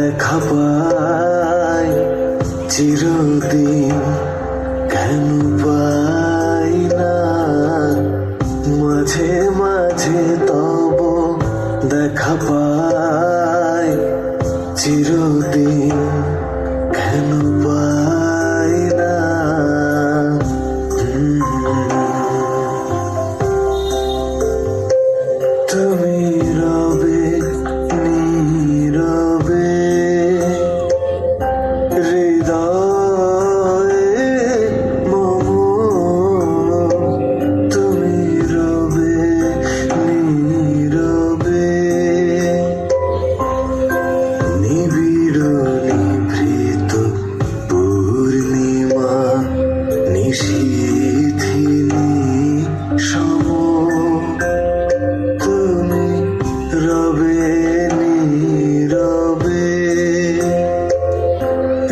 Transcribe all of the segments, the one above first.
দেখা পাই চিরদিন কেন পাই না মাঝে মাঝে তব দেখা পাই চিরদিন কেন পাই না তুমি রবে নীরবে হৃদয়ে মম তুমি রবে নীরবে নিবিড় নিভৃত পূর্ণিমা নিশীথিনী সম তুমি রবে নীরবে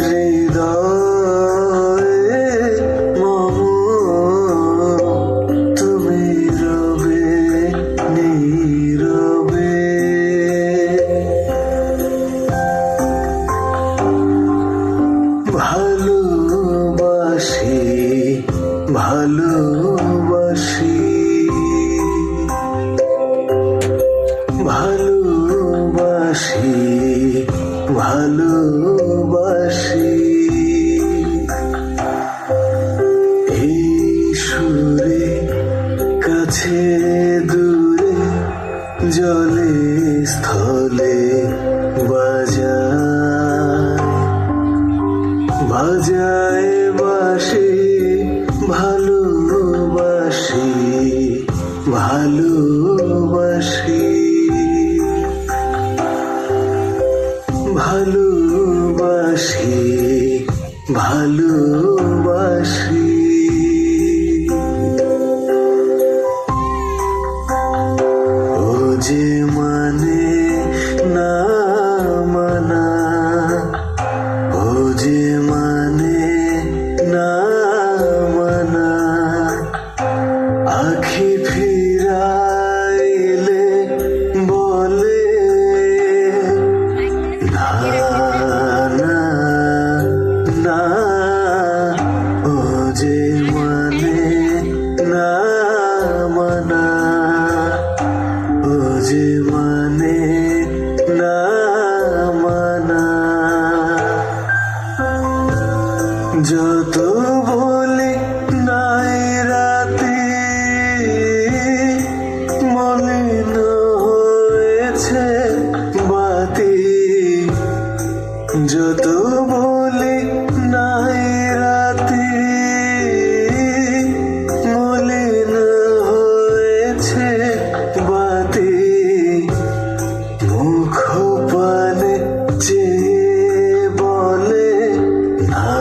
হৃদয়ে মম তুমি রবে নীরবে ভালোবাসি ভালোবাসি ভালোবাসি ভালোবাসি এই সুরে কাছে দূরে জলে স্থলে বাজায় বাজায় বাসি ভালোবাসি ভালোবাসি ভালোবাসি ভালোবাসি ও যে মানে না মানা ও যে মানে না মানা আখি ফিরাইলে বলে না না না ও যে মানে না মানা ও যে মানে না মানা যত বলি নাই রাতে মলিন হয়েছে বাতি যত বলি নাই রাতে মলিন হয়েছে বাতি মুখ পানে চেয়ে বলে না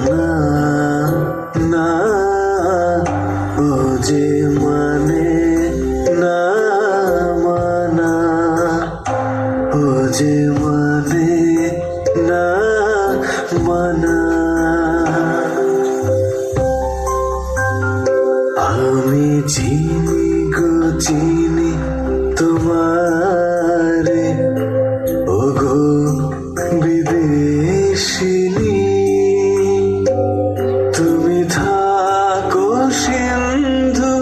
না না ও যে মানে না মানা ও যে মানে না মানা আমি চিনি গো চিনি তোমারে ও গো বিদেশিনী তুমি থাকো সিন্ধু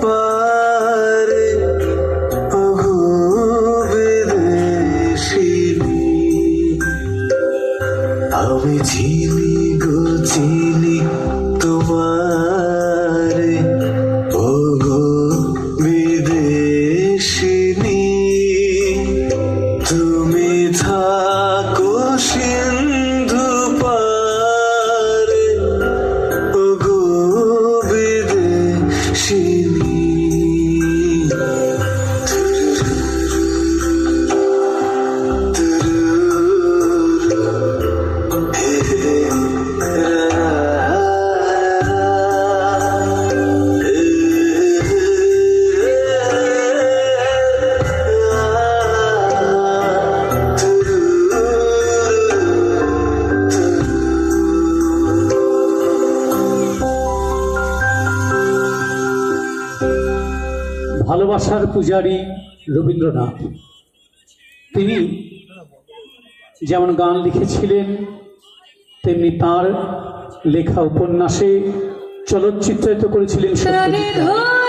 পারে ও গো বিদেশিনী আমি চিনি গো চিনি তোমারে ও গো বিদেশিনী তুমি থাকো সিন্ধু পারে ও গো বিদেশিনী ভালোবাসার পূজারী রবীন্দ্রনাথ তিনি যেমন গান লিখেছিলেন তেমনি তার লেখা উপন্যাসে চলচ্চিত্রায়িত করেছিলেন সত্যজিৎ রায়।